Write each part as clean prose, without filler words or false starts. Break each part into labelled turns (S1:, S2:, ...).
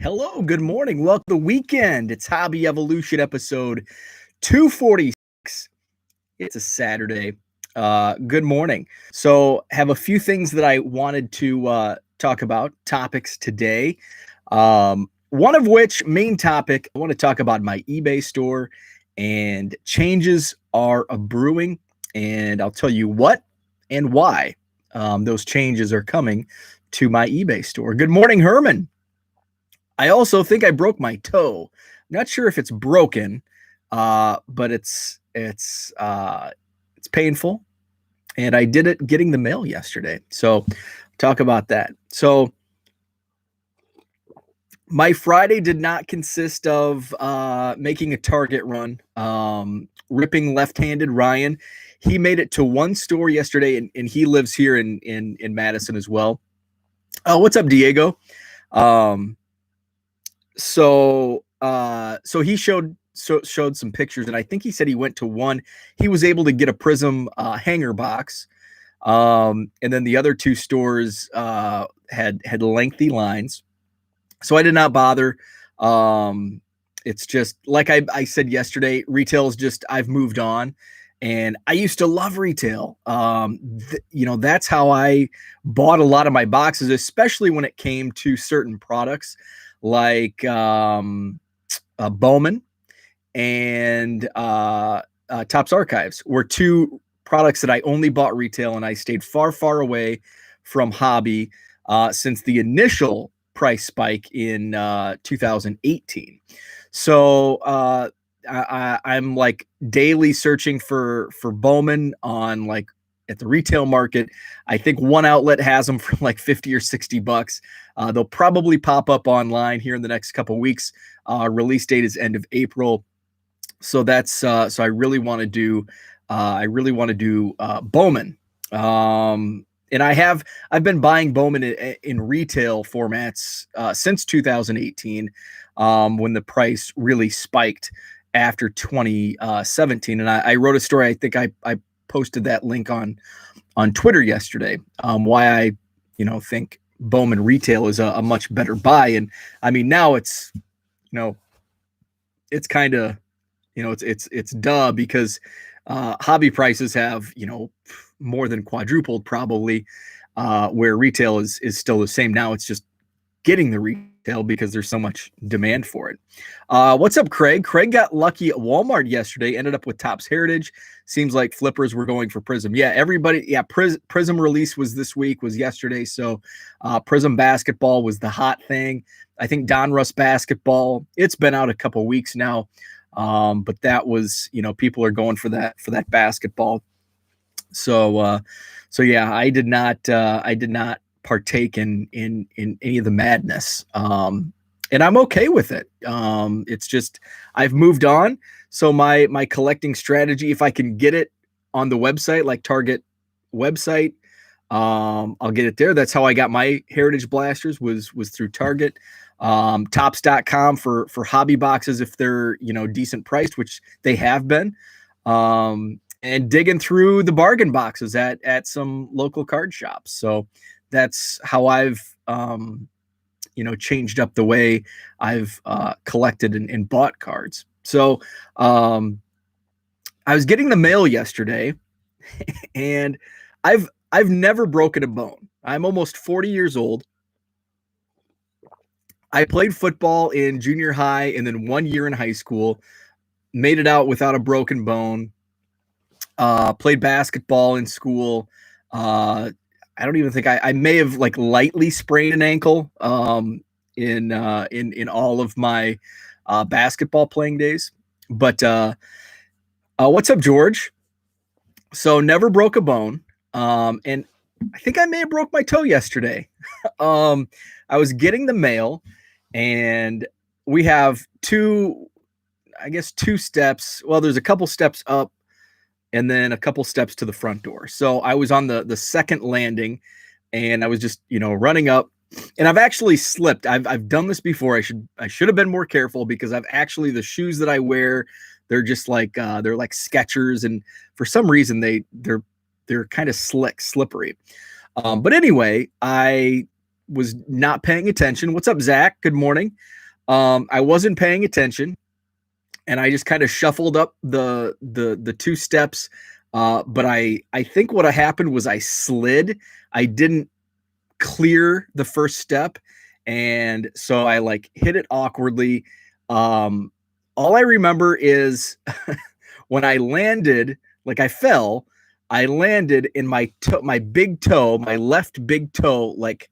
S1: Hello, good morning. Welcome to the weekend. It's Hobby Evolution episode 246. It's a Saturday. Good morning. So, have a few things that I wanted to talk about, topics today. One of which, main topic, I want to talk about my eBay store, and changes are a brewing, and I'll tell you what and why those changes are coming to my eBay store. Good morning, Herman. I also think I broke my toe. Not sure if it's broken, but it's painful, and I did it getting the mail yesterday. So talk about that. So my Friday did not consist of making a target run, ripping left-handed Ryan. He made it to one store yesterday, and he lives here in Madison as well. Oh, what's up, Diego? So he showed some pictures, and I think he said he went to one. He was able to get a Prism hanger box, and then the other two stores had lengthy lines. So I did not bother. It's just like I said yesterday, retail is just, I've moved on, and I used to love retail. That's how I bought a lot of my boxes, especially when it came to certain products like Bowman and Topps Archives were two products that I only bought retail, and I stayed far, far away from hobby since the initial price spike in 2018. So I'm like daily searching for Bowman on like at the retail market. I think one outlet has them for like 50 or 60 bucks. They'll probably pop up online here in the next couple of weeks. Release date is end of April. So that's so I really want to do Bowman. And I've been buying Bowman in retail formats since 2018, when the price really spiked after 2017. And I wrote a story. I think I posted that link on Twitter yesterday. Why I think Bowman retail is a much better buy. And I mean, now it's it's kind of it's duh, because hobby prices have more than quadrupled probably, where retail is still the same. Now it's just getting the retail because there's so much demand for it. What's up, Craig? Craig got lucky at Walmart yesterday, ended up with Topps Heritage. Seems like flippers were going for Prism. Yeah, everybody, yeah, Prism release was yesterday. So Prism basketball was the hot thing. I think Donruss basketball, it's been out a couple weeks now. But that was, people are going for that basketball. So yeah, I did not partake in any of the madness. And I'm okay with it. It's just, I've moved on. So my collecting strategy, if I can get it on the website, like Target website, I'll get it there. That's how I got my Heritage Blasters was through Target. Topps.com for hobby boxes, if they're, decent priced, which they have been. And digging through the bargain boxes at some local card shops. So that's how I've, changed up the way I've collected and bought cards. So I was getting the mail yesterday, and I've never broken a bone. I'm almost 40 years old. I played football in junior high and then 1 year in high school, made it out without a broken bone. Played basketball in school. I don't even think I may have like lightly sprained an ankle in all of my basketball playing days. But what's up, George? So never broke a bone. And I think I may have broke my toe yesterday. I was getting the mail, and we have two steps. Well, there's a couple steps up and then a couple steps to the front door. So I was on the second landing, and I was just, running up, and I've actually slipped. I've done this before. I should have been more careful, because I've actually, the shoes that I wear, they're just like, they're like Skechers. And for some reason they're kind of slippery. But anyway, I was not paying attention. What's up, Zach? Good morning. I wasn't paying attention, and I just kind of shuffled up the two steps. But I think what happened was I slid. I didn't clear the first step, and so I like hit it awkwardly. All I remember is when I landed, like I fell. I landed in my big toe, my left big toe, like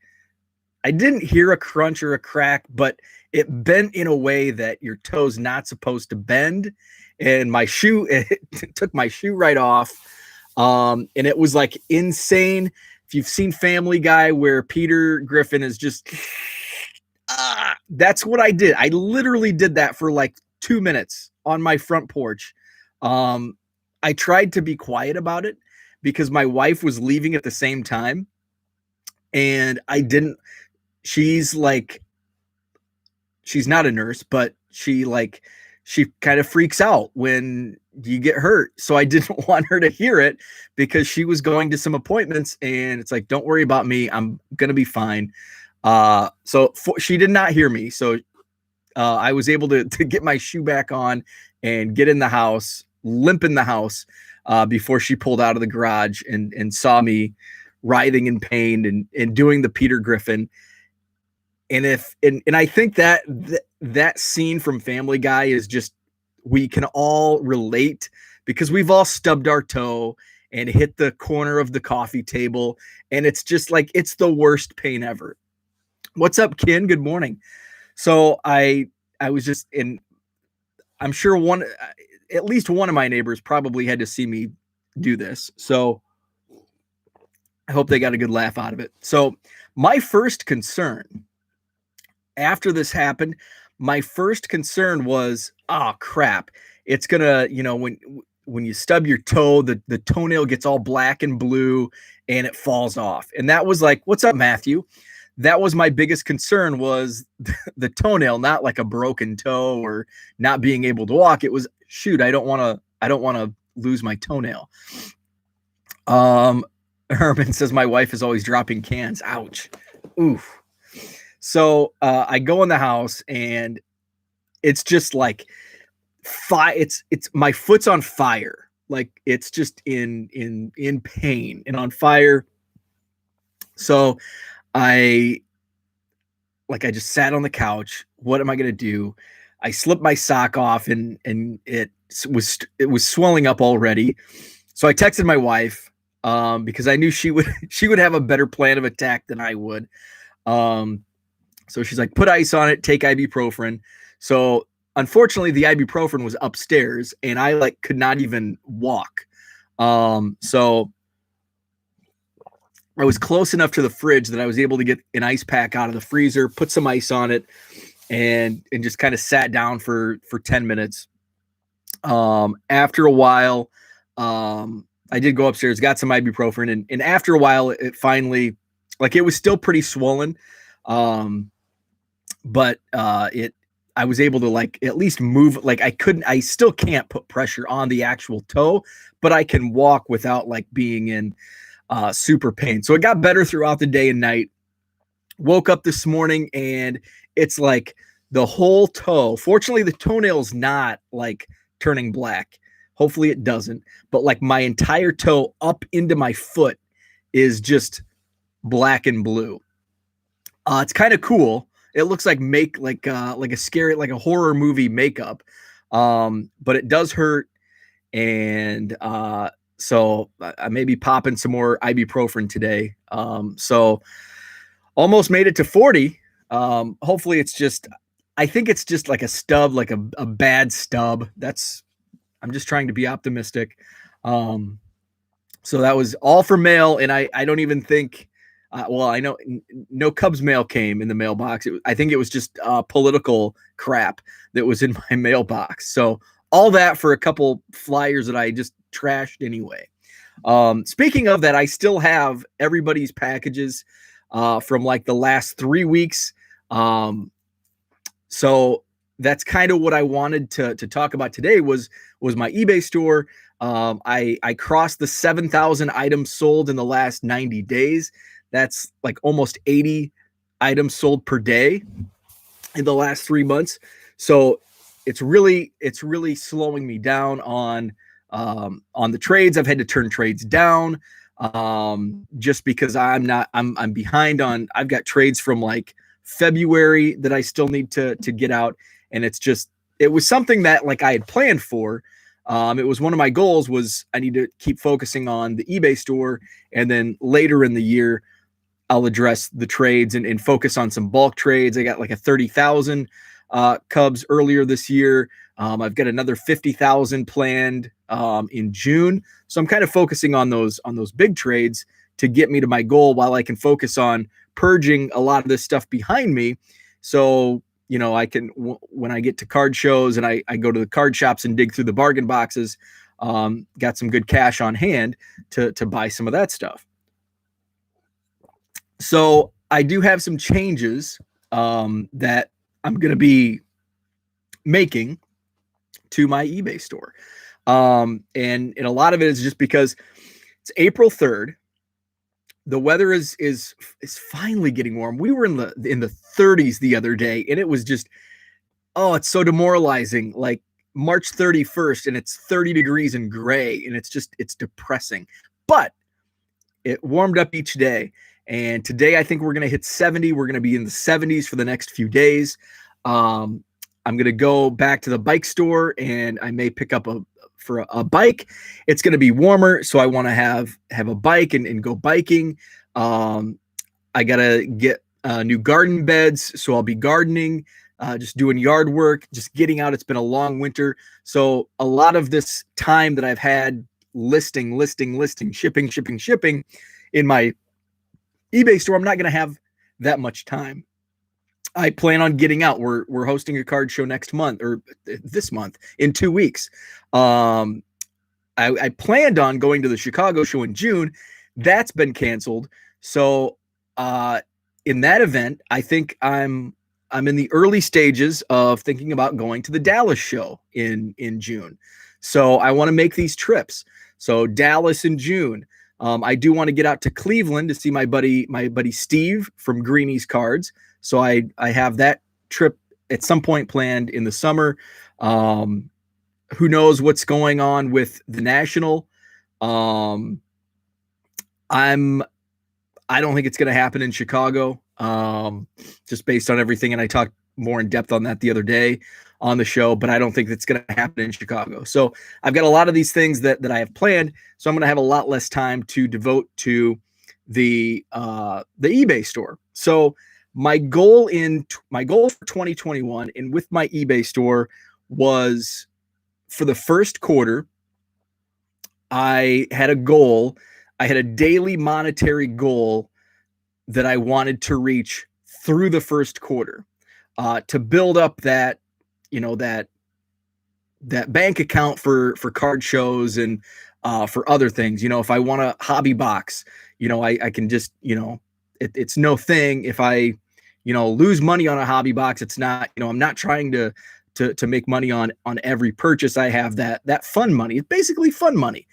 S1: I didn't hear a crunch or a crack, but it bent in a way that your toe's not supposed to bend. And my shoe, it took my shoe right off. And it was like insane. If you've seen Family Guy where Peter Griffin is just, that's what I did. I literally did that for like 2 minutes on my front porch. I tried to be quiet about it because my wife was leaving at the same time. And I didn't, she's not a nurse, but she kind of freaks out when you get hurt. So I didn't want her to hear it because she was going to some appointments, and it's like, don't worry about me. I'm going to be fine. She did not hear me. So I was able to get my shoe back on and get in the house, limp in the house, before she pulled out of the garage and saw me writhing in pain and doing the Peter Griffin. And I think that scene from Family Guy is just, we can all relate because we've all stubbed our toe and hit the corner of the coffee table. And it's just like, it's the worst pain ever. What's up, Ken? Good morning. So I was just I'm sure at least one of my neighbors probably had to see me do this. So I hope they got a good laugh out of it. So my first concern after this happened, my first concern was, oh crap, it's gonna, when you stub your toe, the toenail gets all black and blue and it falls off. And that was like, what's up, Matthew? That was my biggest concern, was the toenail, not like a broken toe or not being able to walk. It was, shoot, I don't want to lose my toenail. Herman says my wife is always dropping cans. Ouch. Oof. So I go in the house and it's just like it's my foot's on fire. Like it's just in pain and on fire. So I just sat on the couch. What am I going to do? I slipped my sock off and it was swelling up already. So I texted my wife because I knew she would have a better plan of attack than I would. So she's like, put ice on it, take ibuprofen. So unfortunately the ibuprofen was upstairs and I could not even walk. So I was close enough to the fridge that I was able to get an ice pack out of the freezer, put some ice on it, and just kind of sat down for 10 minutes. After a while, I did go upstairs, got some ibuprofen, and after a while it finally, it was still pretty swollen. But I was able to at least move. I still can't put pressure on the actual toe, but I can walk without being in super pain. So it got better throughout the day and night. Woke up this morning and it's the whole toe. Fortunately, the toenail's not turning black. Hopefully it doesn't. But my entire toe up into my foot is just black and blue. It's kind of cool. It looks like a scary, a horror movie makeup. But it does hurt. And so I may be popping some more ibuprofen today. So almost made it to 40. Hopefully I think it's just a stub, a bad stub. I'm just trying to be optimistic. So that was all for mail. And I don't even think, I know no Cubs mail came in the mailbox. I think it was just political crap that was in my mailbox. So all that for a couple flyers that I just trashed anyway. Speaking of that, I still have everybody's packages from the last 3 weeks. So that's kind of what I wanted to talk about today was my eBay store. I crossed the 7,000 items sold in the last 90 days. That's almost 80 items sold per day in the last 3 months. So it's really slowing me down on the trades. I've had to turn trades down just because I'm behind on. I've got trades from like February that I still need to get out, and it was something that like I had planned for. It was one of my goals was I need to keep focusing on the eBay store, and then later in the year I'll address the trades and focus on some bulk trades. I got like a 30,000 Cubs earlier this year. I've got another 50,000 planned in June. So I'm kind of focusing on those big trades to get me to my goal while I can focus on purging a lot of this stuff behind me. So, I can, when I get to card shows and I go to the card shops and dig through the bargain boxes, got some good cash on hand to buy some of that stuff. So I do have some changes that I'm going to be making to my eBay store. And a lot of it is just because it's April 3rd. The weather is finally getting warm. We were in the 30s the other day, and it was just, it's so demoralizing. Like March 31st, and it's 30 degrees and gray, and it's depressing. But it warmed up each day. And today I think we're going to hit 70. We're going to be in the 70s for the next few days. I'm going to go back to the bike store, and I may pick up a bike. It's going to be warmer, so I want to have a bike and go biking. I got to get new garden beds, so I'll be gardening, just doing yard work, just getting out. It's been a long winter, so a lot of this time that I've had listing, shipping in my eBay store, I'm not going to have that much time. I plan on getting out. We're hosting a card show next month, or this month, in 2 weeks. I planned on going to the Chicago show in June. That's been canceled. So in that event, I think I'm in the early stages of thinking about going to the Dallas show in June. So I want to make these trips. So Dallas in June. I do want to get out to Cleveland to see my buddy Steve from Greenie's Cards. So I have that trip at some point planned in the summer. Who knows what's going on with the National? I don't think it's going to happen in Chicago, just based on everything. And I talked more in depth on that the other day on the show, but I don't think it's going to happen in Chicago. So I've got a lot of these things that I have planned. So I'm going to have a lot less time to devote to the eBay store. So my goal for 2021 and with my eBay store was, for the first quarter, I had a goal. I had a daily monetary goal that I wanted to reach through the first quarter, to build up that bank account for card shows and for other things. If I want a hobby box, I can just, it's no thing if I, lose money on a hobby box. It's not, I'm not trying to make money on every purchase. I have that fun money. It's basically fun money.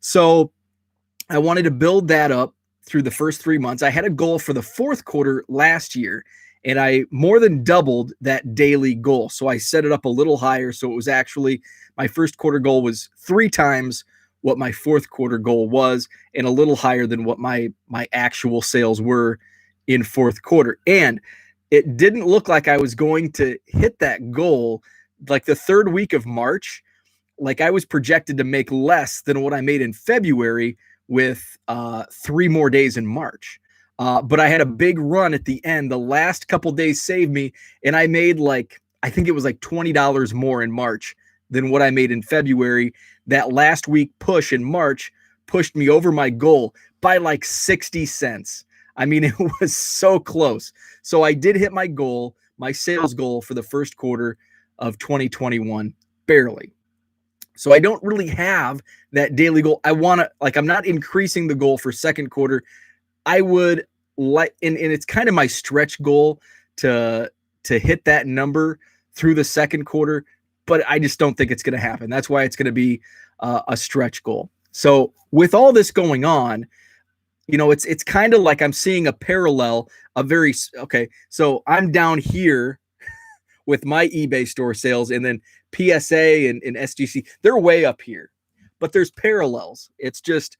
S1: So I wanted to build that up through the first 3 months. I had a goal for the fourth quarter last year, and I more than doubled that daily goal. So I set it up a little higher. So it was actually, my first quarter goal was 3 times what my fourth quarter goal was, and a little higher than what my actual sales were in fourth quarter. And it didn't look like I was going to hit that goal. Like the third week of March, like I was projected to make less than what I made in February with 3 more days in March. But I had a big run at the end. The last couple days saved me, and I made I think it was like $20 more in March than what I made in February. That last week push in March pushed me over my goal by like 60 cents. I mean, it was so close. So I did hit my goal, my sales goal for the first quarter of 2021, barely. So I don't really have that daily goal. I want to, I'm not increasing the goal for second quarter. I would like, and it's kind of my stretch goal to hit that number through the second quarter, but I just don't think it's going to happen. That's why it's going to be a stretch goal. So with all this going on, it's kind of like I'm seeing a parallel, okay. So I'm down here with my eBay store sales, and then PSA and SGC, they're way up here, but there's parallels. It's just,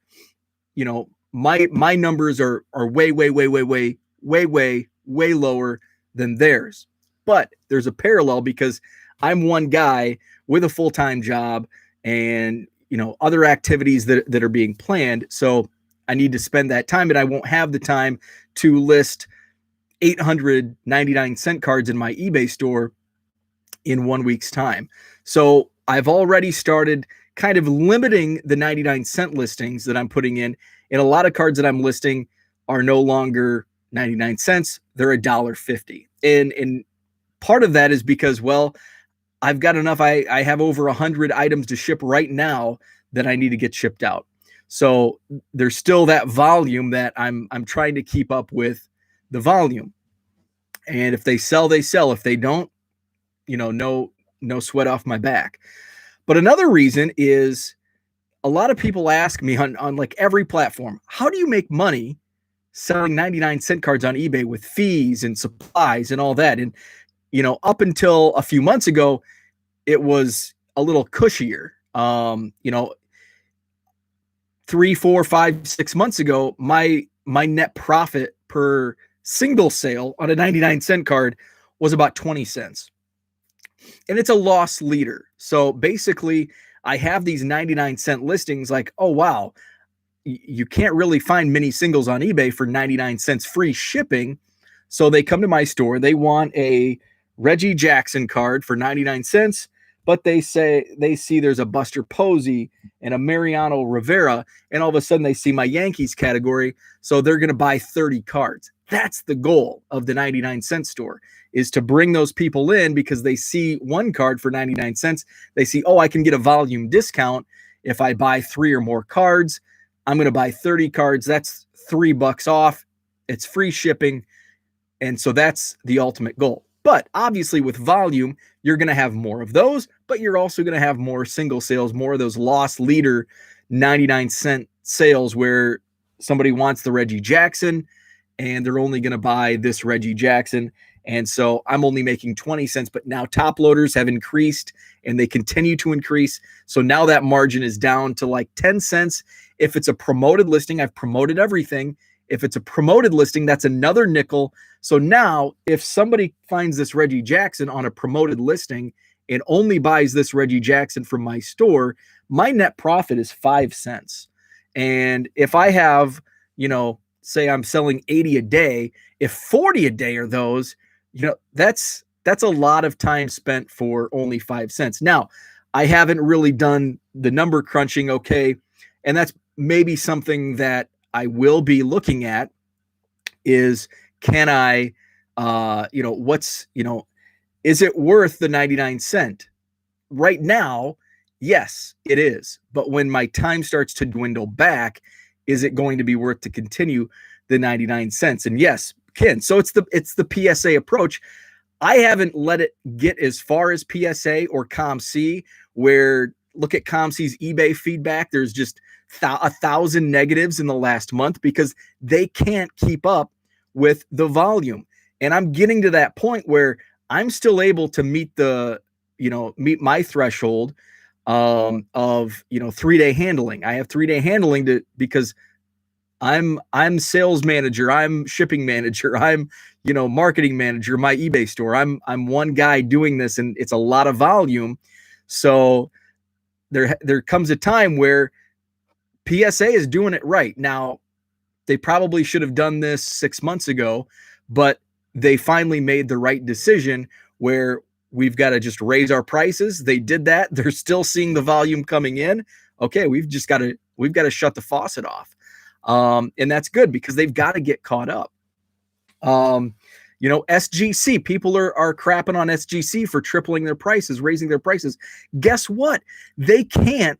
S1: my numbers are way, way, way, way, way, way, way, way lower than theirs. But there's a parallel because I'm one guy with a full-time job and, other activities that are being planned. So I need to spend that time, and I won't have the time to list 899-cent cards in my eBay store in 1 week's time. So I've already started kind of limiting the 99-cent listings that I'm putting in. And a lot of cards that I'm listing are no longer 99 cents. They're $1.50. And part of that is because, well, I've got enough. I have over 100 items to ship right now that I need to get shipped out. So there's still that volume that I'm trying to keep up with the volume. And if they sell, they sell. If they don't, no sweat off my back. But another reason is a lot of people ask me on like every platform, how do you make money selling 99-cent cards on eBay with fees and supplies and all that? And, up until a few months ago, it was a little cushier. 3, 4, 5, 6 months ago, my net profit per single sale on a 99-cent card was about 20 cents. And it's a loss leader. So basically, I have these 99-cent listings like, oh, wow, you can't really find many singles on eBay for 99 cents free shipping. So they come to my store. They want a Reggie Jackson card for 99 cents, but they see there's a Buster Posey and a Mariano Rivera, and all of a sudden they see my Yankees category. So they're going to buy 30 cards. That's the goal of the 99-cent store, is to bring those people in because they see one card for 99 cents. They see, oh, I can get a volume discount if I buy 3 or more cards. I'm going to buy 30 cards. That's $3 off. It's free shipping. And so that's the ultimate goal. But obviously with volume, you're going to have more of those, but you're also going to have more single sales, more of those loss leader 99-cent sales where somebody wants the Reggie Jackson and they're only going to buy this Reggie Jackson. And so I'm only making 20 cents, but now top loaders have increased and they continue to increase. So now that margin is down to like 10 cents. If it's a promoted listing, I've promoted everything. If it's a promoted listing, that's another nickel. So now if somebody finds this Reggie Jackson on a promoted listing and only buys this Reggie Jackson from my store, my net profit is 5 cents. And if I have, say I'm selling 80 a day, if 40 a day are those, that's a lot of time spent for only 5 cents. Now, I haven't really done the number crunching, okay, and that's maybe something that I will be looking at is, can I, is it worth the 99 cent? Right now, yes, it is. But when my time starts to dwindle back, is it going to be worth to continue the 99 cents? And yes, Ken. So it's the PSA approach. I haven't let it get as far as PSA or ComC, where look at ComC's eBay feedback. There's just 1,000 negatives in the last month because they can't keep up with the volume. And I'm getting to that point where I'm still able to meet my threshold of 3-day handling. I have 3-day handling because I'm sales manager, I'm shipping manager, I'm marketing manager, my eBay store. I'm one guy doing this, and it's a lot of volume. So there comes a time where PSA is doing it right. Now, they probably should have done this 6 months ago, but they finally made the right decision where we've got to just raise our prices. They did that. They're still seeing the volume coming in. Okay, we've got to shut the faucet off. And that's good because they've got to get caught up. SGC, people are crapping on SGC for tripling their prices, raising their prices. Guess what? They can't.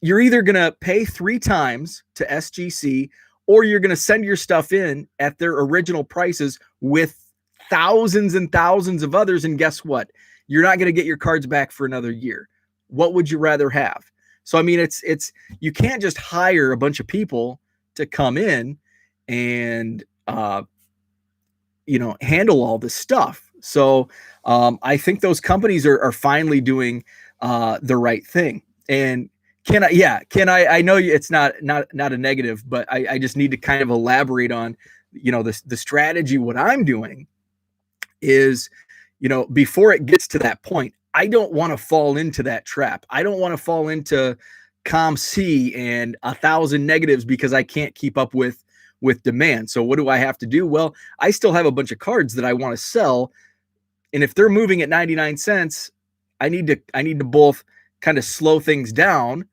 S1: You're either going to pay 3 times to SGC, or you're going to send your stuff in at their original prices with thousands and thousands of others. And guess what? You're not going to get your cards back for another year. What would you rather have? So, I mean, it's you can't just hire a bunch of people to come in and handle all this stuff. So I think those companies are finally doing the right thing. And I know it's not a negative, but I just need to kind of elaborate on, the strategy. What I'm doing is, before it gets to that point, I don't want to fall into that trap. I don't want to fall into COMC and 1,000 negatives because I can't keep up with demand. So what do I have to do? Well, I still have a bunch of cards that I want to sell. And if they're moving at 99 cents, I need to both kind of slow things down,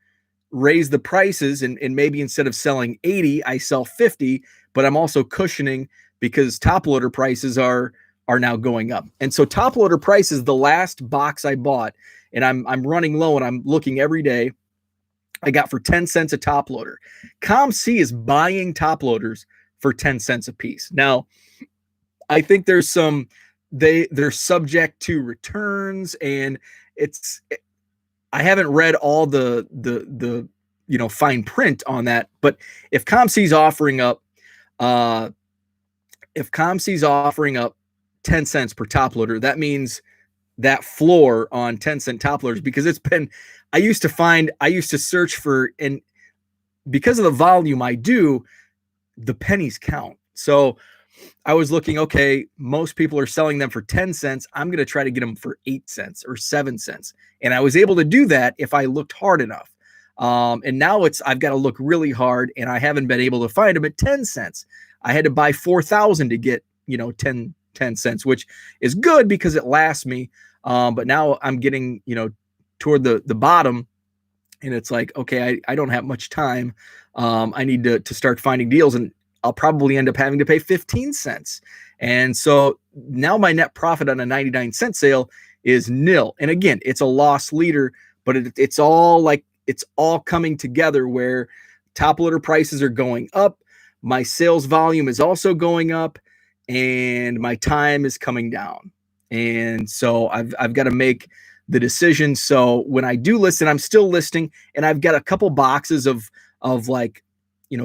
S1: raise the prices, and maybe instead of selling 80, I sell 50, but I'm also cushioning because top loader prices are now going up. And so top loader prices, the last box I bought, and I'm running low and I'm looking every day, I got for 10 cents a top loader. COMC is buying top loaders for 10 cents a piece. Now, I think there's some, they're subject to returns, and I haven't read all the fine print on that, but if COMC's offering up 10 cents per top loader, that means that floor on 10-cent top loaders, because I used to search for, and because of the volume I do, the pennies count. So I was looking, okay, most people are selling them for 10 cents. I'm going to try to get them for 8 cents or 7 cents. And I was able to do that if I looked hard enough. And now I've got to look really hard, and I haven't been able to find them at 10 cents. I had to buy 4,000 to get, 10 cents, which is good because it lasts me. But now I'm getting, toward the bottom, and it's like, okay, I don't have much time. I need to start finding deals, and I'll probably end up having to pay 15 cents. And so now my net profit on a 99-cent sale is nil. And again, it's a loss leader, but it's all coming together where top loader prices are going up. My sales volume is also going up, and my time is coming down. And so I've got to make the decision. So when I do list, and I'm still listing, and I've got a couple boxes of like,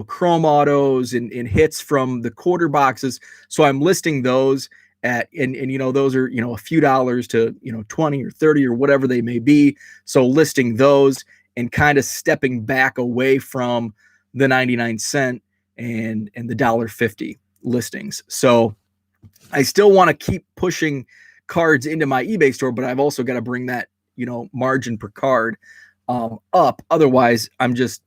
S1: chrome autos and hits from the quarter boxes. So I'm listing those at, and those are, a few dollars to, 20 or 30 or whatever they may be. So listing those and kind of stepping back away from the 99-cent and the $1.50 listings. So I still want to keep pushing cards into my eBay store, but I've also got to bring that, margin per card up. Otherwise, I'm just,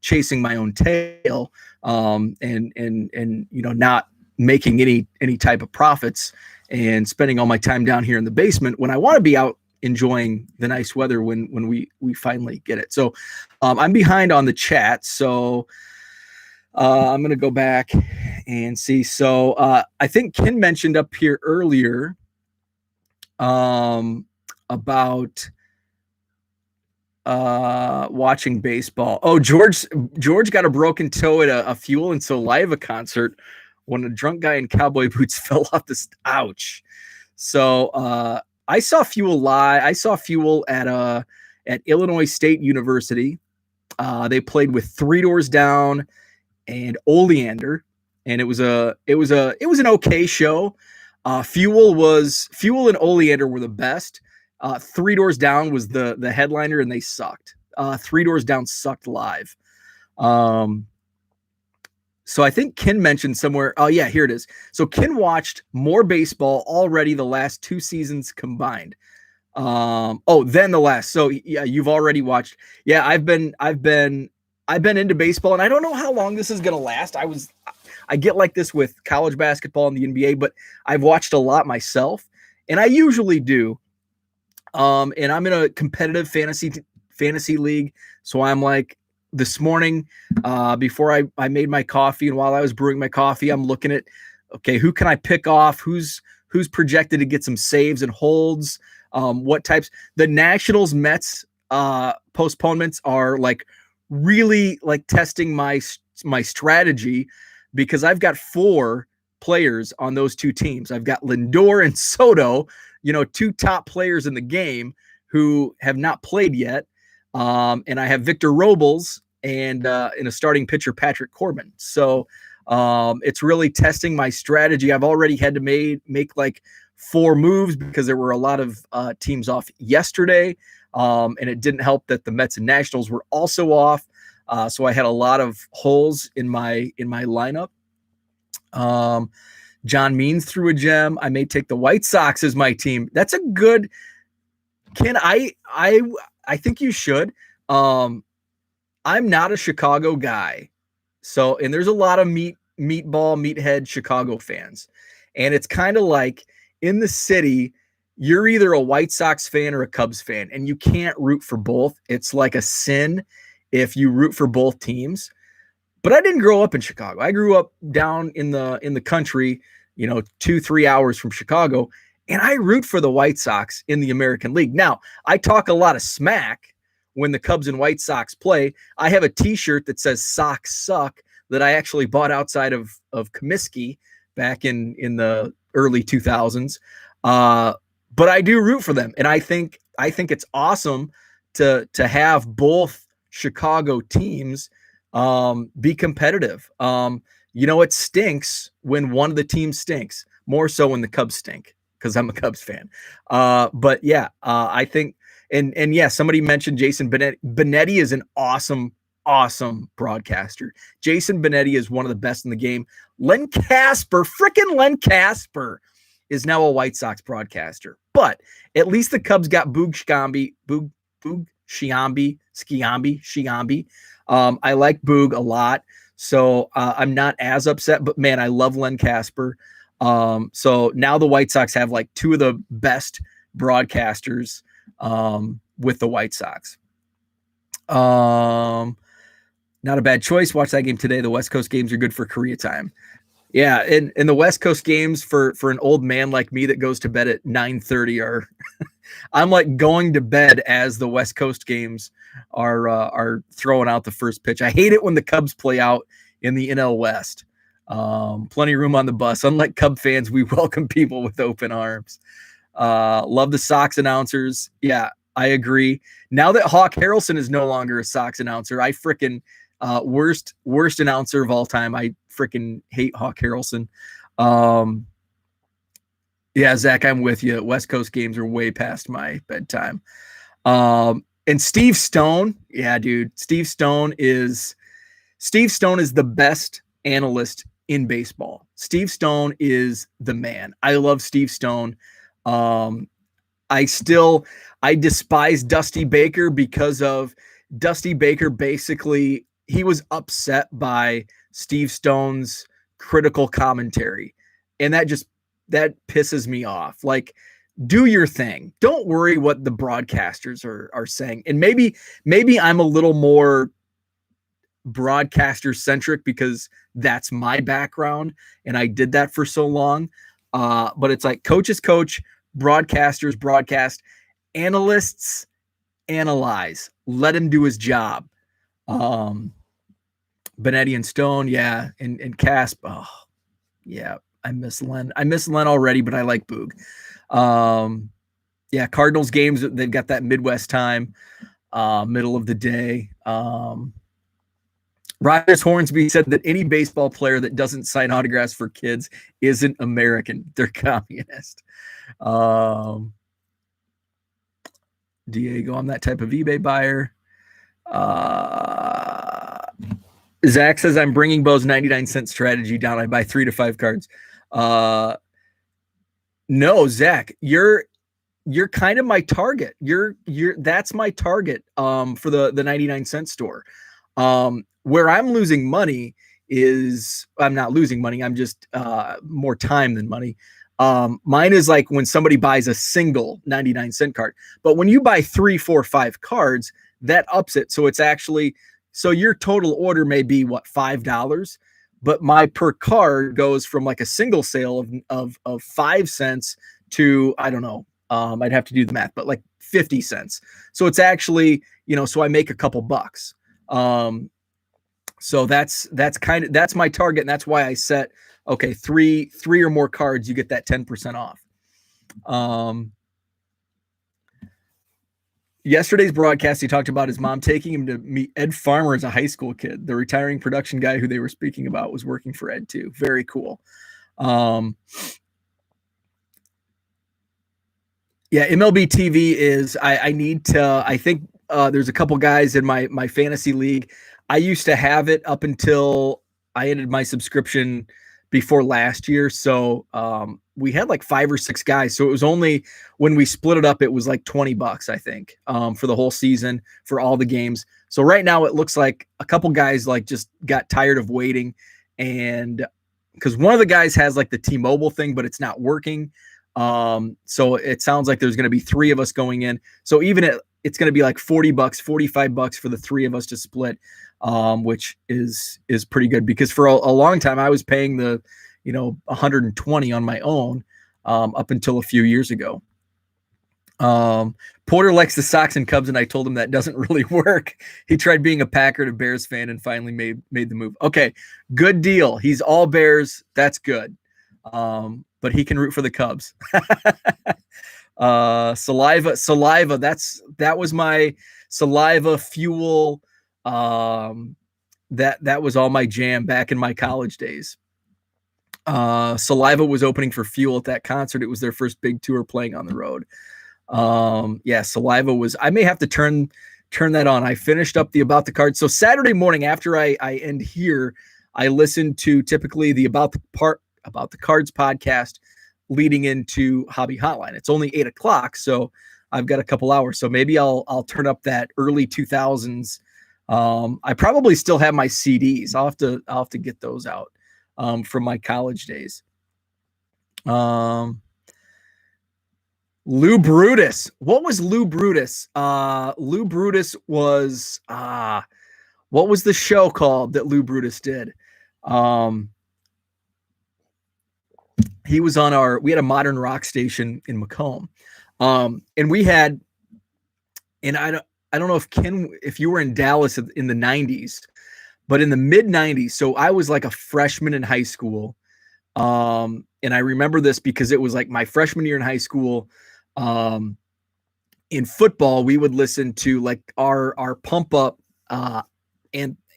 S1: chasing my own tail, and not making any type of profits, and spending all my time down here in the basement when I want to be out enjoying the nice weather when we finally get it. So I'm behind on the chat. So I'm going to go back and see. So I think Ken mentioned up here earlier about watching baseball. Oh, George got a broken toe at a Fuel and Saliva concert when a drunk guy in cowboy boots fell off the ouch. So I saw Fuel live. I saw Fuel at Illinois State University. They played with Three Doors Down and Oleander, and it was an okay show. Fuel and Oleander were the best. Three Doors Down was the headliner, and they sucked. Three Doors Down sucked live. So I think Ken mentioned somewhere. Oh yeah, here it is. So Ken watched more baseball already the last 2 seasons combined. Then the last. So yeah, you've already watched. Yeah, I've been into baseball, and I don't know how long this is gonna last. I get like this with college basketball and the NBA, but I've watched a lot myself, and I usually do. And I'm in a competitive fantasy league, so I'm like, this morning, before I made my coffee, and while I was brewing my coffee, I'm looking at, okay, who can I pick off? Who's projected to get some saves and holds? What types? The Nationals Mets postponements are like really like testing my strategy, because I've got 4 players on those 2 teams. I've got Lindor and Soto, 2 top players in the game who have not played yet. And I have Victor Robles and in a starting pitcher, Patrick Corbin. So it's really testing my strategy. I've already had to make like 4 moves because there were a lot of teams off yesterday, and it didn't help that the Mets and Nationals were also off. So I had a lot of holes in my lineup. John Means threw a gem. I may take the White Sox as my team. That's a good. I think you should. I'm not a Chicago guy, and there's a lot of meathead Chicago fans, and it's kind of like in the city, you're either a White Sox fan or a Cubs fan, and you can't root for both. It's like a sin if you root for both teams. But I didn't grow up in Chicago. I grew up down in the country, 2-3 hours from Chicago, and I root for the White Sox in the American League. Now, I talk a lot of smack when the Cubs and White Sox play. I have a T-shirt that says "Sox suck" that I actually bought outside of Comiskey back in the early 2000s. But I do root for them, and I think it's awesome to have both Chicago teams be competitive. It stinks when one of the teams stinks, more so when the Cubs stink, because I'm a Cubs fan. But yeah, I think, and yeah, somebody mentioned Jason Benetti. Benetti is an awesome broadcaster. Jason Benetti is one of the best in the game. Len Casper is now a White Sox broadcaster, but at least the Cubs got Boog Sciambi. I like Boog a lot, so I'm not as upset, but man, I love Len Casper. So now the White Sox have like 2 of the best broadcasters with the White Sox. Not a bad choice. Watch that game today. The West Coast games are good for Korea time. Yeah, and the West Coast games for an old man like me that goes to bed at 9:30 are I'm like going to bed as the West Coast games are throwing out the first pitch. I hate it when the Cubs play out in the NL West. Plenty of room on the bus. Unlike Cub fans, we welcome people with open arms. Love the Sox announcers. Yeah, I agree. Now that Hawk Harrelson is no longer a Sox announcer, I freaking worst announcer of all time. I freaking hate Hawk Harrelson. Yeah, Zach, I'm with you. West Coast games are way past my bedtime. And Steve Stone, yeah, dude. Steve Stone is the best analyst in baseball. Steve Stone is the man. I love Steve Stone. I despise Dusty Baker because of Dusty Baker. Basically, he was upset by Steve Stone's critical commentary, and that pisses me off. Like, do your thing. Don't worry what the broadcasters are saying. And maybe I'm a little more broadcaster centric because that's my background and I did that for so long. But it's like coaches coach, broadcasters broadcast, analysts analyze. Let him do his job. Benetti and Stone, yeah, and Casp. Oh, yeah, I miss Len. I miss Len already, but I like Boog. Yeah, Cardinals games, they've got that Midwest time, middle of the day. Rogers Hornsby said that any baseball player that doesn't sign autographs for kids isn't American. They're communist. Diego, I'm that type of eBay buyer. Zach says, I'm bringing Bo's 99-cent strategy down. I buy 3 to 5 cards. No, Zach, you're kind of my target. That's my target for the 99-cent store. Where I'm losing money is I'm not losing money. I'm just more time than money. Mine is like when somebody buys a single 99-cent card. But when you buy 3, 4, 5 cards, that ups it. So it's actually, so your total order may be what, $5, but my per card goes from like a single sale of 5 cents to, I don't know, I'd have to do the math, but like 50 cents. So it's actually, so I make a couple bucks. So that's my target. And that's why I set, okay, three or more cards, you get that 10% off. Yesterday's broadcast, he talked about his mom taking him to meet Ed Farmer as a high school kid. The retiring production guy who they were speaking about was working for Ed too. Very cool. Yeah, MLB TV is, I need to, I think there's a couple guys in my fantasy league. I used to have it up until I ended my subscription before last year. So we had like 5 or 6 guys. So it was only when we split it up, it was like $20, I think, for the whole season for all the games. So right now it looks like a couple guys like just got tired of waiting, and because one of the guys has like the T-Mobile thing, but it's not working. So it sounds like there's going to be 3 of us going in. So even it's going to be like $40, $45 for the 3 of us to split, which is pretty good, because for a long time I was paying the, 120 on my own, up until a few years ago. Porter likes the Sox and Cubs, and I told him that doesn't really work. He tried being a Packer and a Bears fan and finally made the move. Okay, good deal. He's all Bears. That's good. But he can root for the Cubs. Saliva. That was my Saliva Fuel. That was all my jam back in my college days. Saliva was opening for Fuel at that concert. It was their first big tour playing on the road. Yeah, Saliva was, I may have to turn that on. I finished up the About the Cards. So Saturday morning after I end here, I listen to typically the About the Cards podcast leading into Hobby Hotline. It's only 8:00, so I've got a couple hours. So maybe I'll turn up that early 2000s. I probably still have my CDs. I'll have to get those out from my college days. Lou Brutus. What was Lou Brutus? Lou Brutus was what was the show called that Lou Brutus did? He was on we had a modern rock station in Macomb. And we had, and I don't know if you were in Dallas in the 90s, but in the mid 90s. So I was like a freshman in high school. And I remember this because it was like my freshman year in high school. In football, we would listen to like our pump up,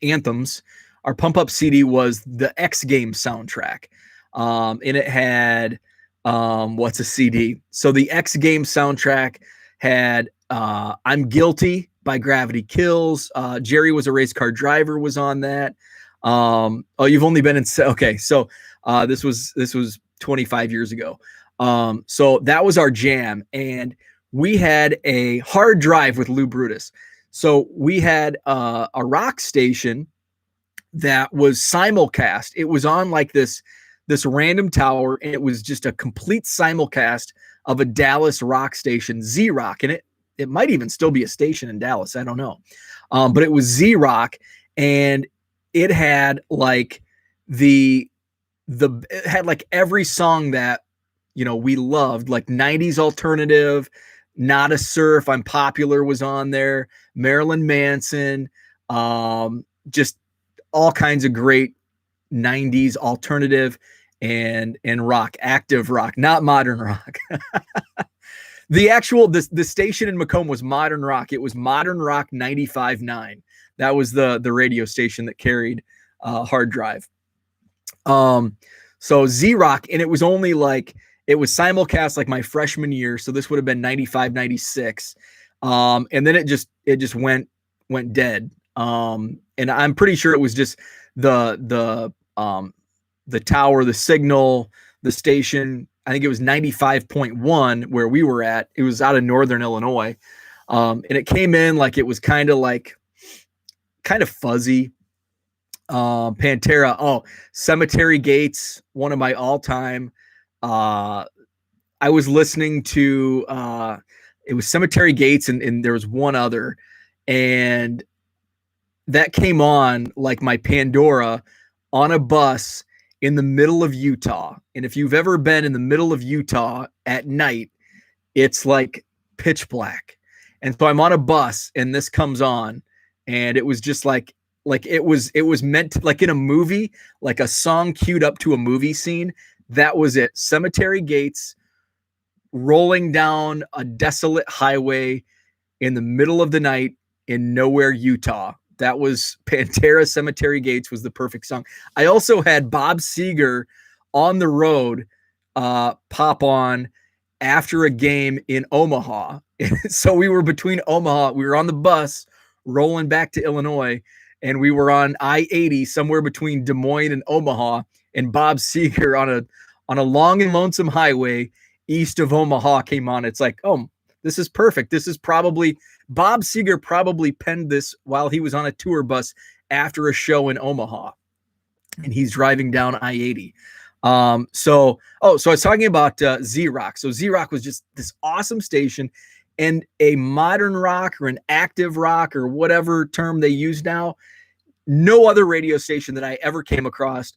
S1: anthems. Our pump up CD was the X Games soundtrack. And it had, what's a CD? So the X Games soundtrack had, I'm Guilty by Gravity Kills. Jerry Was a Race Car Driver was on that. Oh, You've Only Been in, okay. So, this was 25 years ago. So that was our jam, and we had a hard drive with Lou Brutus. So we had, a rock station that was simulcast. It was on like this random tower, and it was just a complete simulcast of a Dallas rock station, Z Rock, and it might even still be a station in Dallas. I don't know. But it was Z Rock, and it had like it had like every song that, we loved, like 90s alternative, Not a Surf, I'm Popular was on there, Marilyn Manson, just all kinds of great 90s alternative and rock, active rock, not modern rock. The station in Macomb was Modern Rock. It was Modern Rock 95.9. That was the radio station that carried hard drive. So Z Rock, and it was only like, it was simulcast like my freshman year. So this would have been 95, 96. And then it just went dead. And I'm pretty sure it was just the tower, the signal, the station. I think it was 95.1 where we were at. It was out of Northern Illinois. And it came in like, it was kind of fuzzy. Pantera. Oh, Cemetery Gates, one of my all-time. I was listening to, it was Cemetery Gates, and there was one other, and that came on like my Pandora on a bus in the middle of Utah. And if you've ever been in the middle of Utah at night, it's like pitch black. And so I'm on a bus, and this comes on, and it was just like it was meant to, like in a movie, like a song queued up to a movie scene. That was it. Cemetery Gates, rolling down a desolate highway, in the middle of the night in nowhere, Utah. That was Pantera Cemetery Gates was the perfect song. I also had Bob Seger on the road pop on after a game in Omaha. So we were between Omaha. We were on the bus rolling back to Illinois, and we were on I-80 somewhere between Des Moines and Omaha, and Bob Seger on a long and lonesome highway east of Omaha came on. It's like, oh, this is perfect. This is probably Bob Seger probably penned this while he was on a tour bus after a show in Omaha, and he's driving down I-80. So I was talking about Z-Rock. So Z-Rock was just this awesome station, and a modern rock or an active rock or whatever term they use now, no other radio station that I ever came across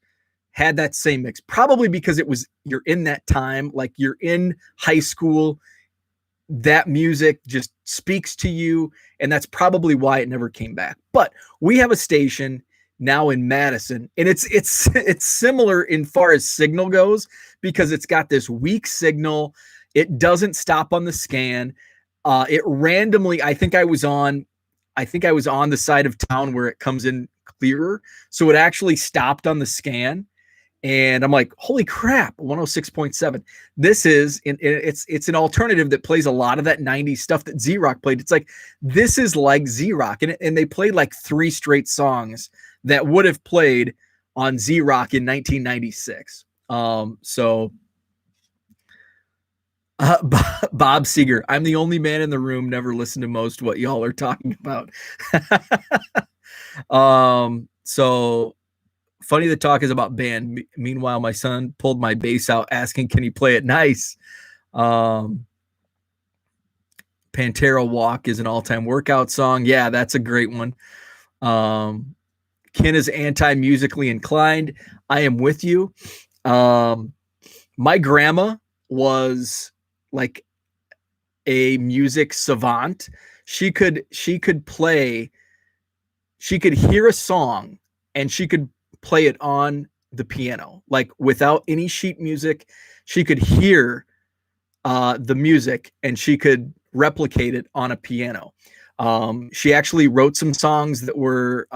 S1: had that same mix. Probably because you're in that time, like you're in high school, that music just speaks to you, and that's probably why it never came back. But we have a station now in Madison, and it's similar in far as signal goes, because it's got this weak signal. It doesn't stop on the scan. It randomly, I think I was on the side of town where it comes in clearer, so it actually stopped on the scan. And I'm like, holy crap, 106.7. This is, it's an alternative that plays a lot of that 90s stuff that Z-Rock played. It's like, this is like Z-Rock. And they played like 3 straight songs that would have played on Z-Rock in 1996. Bob Seger, I'm the only man in the room, never listened to most what y'all are talking about. So funny the talk is about band. Meanwhile, my son pulled my bass out asking, can he play it nice? Pantera Walk is an all-time workout song. Yeah, that's a great one. Ken is anti-musically inclined. I am with you. My grandma was like a music savant. She could hear a song and she could play it on the piano, like without any sheet music. She could hear the music and she could replicate it on a piano. She actually wrote some songs that were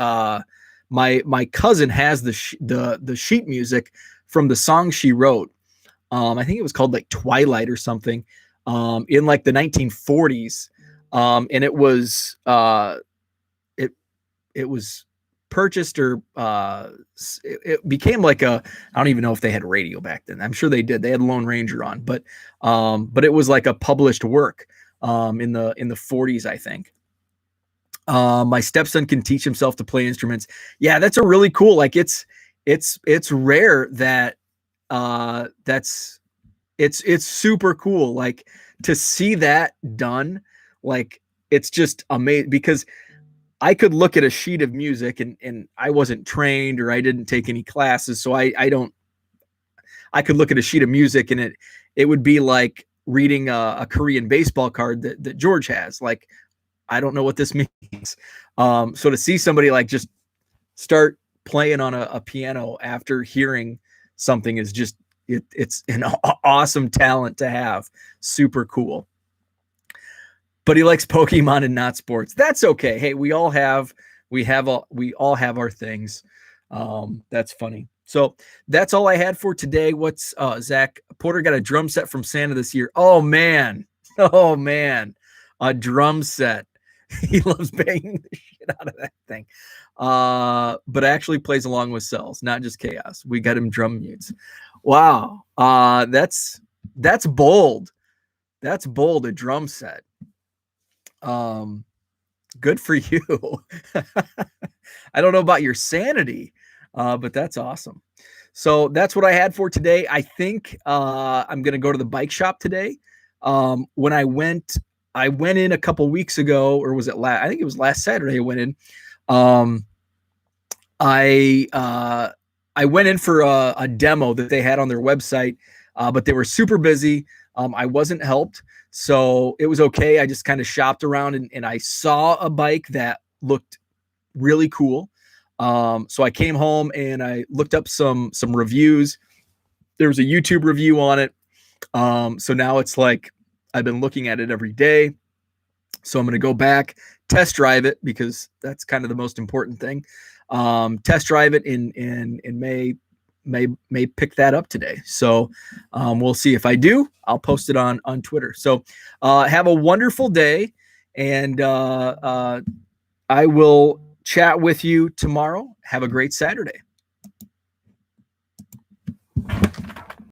S1: my cousin has the sheet music from the song she wrote. I think it was called like Twilight or something, in like the 1940s. And it was purchased, or it became like I don't even know if they had radio back then. I'm sure they did. They had Lone Ranger on, but it was like a published work in the 40s, I think. My stepson can teach himself to play instruments. Yeah, that's a really cool. Like it's rare that it's super cool. Like to see that done, like it's just amazing, because I could look at a sheet of music and I wasn't trained or I didn't take any classes. So I could look at a sheet of music and it would be like reading a Korean baseball card that George has. Like, I don't know what this means. So to see somebody like just start playing on a piano after hearing something is just, it's an awesome talent to have. Super cool. But he likes Pokemon and not sports. That's okay. Hey, we all have our things. That's funny. So that's all I had for today. What's Zach Porter got a drum set from Santa this year? Oh man, a drum set. He loves banging the shit out of that thing. But actually plays along with cells, not just chaos. We got him drum mutes. Wow. That's bold. That's bold, a drum set. Good for you. I don't know about your sanity, but that's awesome. So that's what I had for today. I think I'm going to go to the bike shop today. When I went in a couple weeks ago, or was it I think it was last Saturday I went in. I went in for a demo that they had on their website, but they were super busy. I wasn't helped, so it was okay. I just kind of shopped around and I saw a bike that looked really cool. So I came home and I looked up some reviews. There was a YouTube review on it. So now it's like I've been looking at it every day. So I'm going to go back, test drive it, because that's kind of the most important thing. Test drive it in may pick that up today. So we'll see. If I do, I'll post it on Twitter. So have a wonderful day, and I will chat with you tomorrow. Have a great Saturday.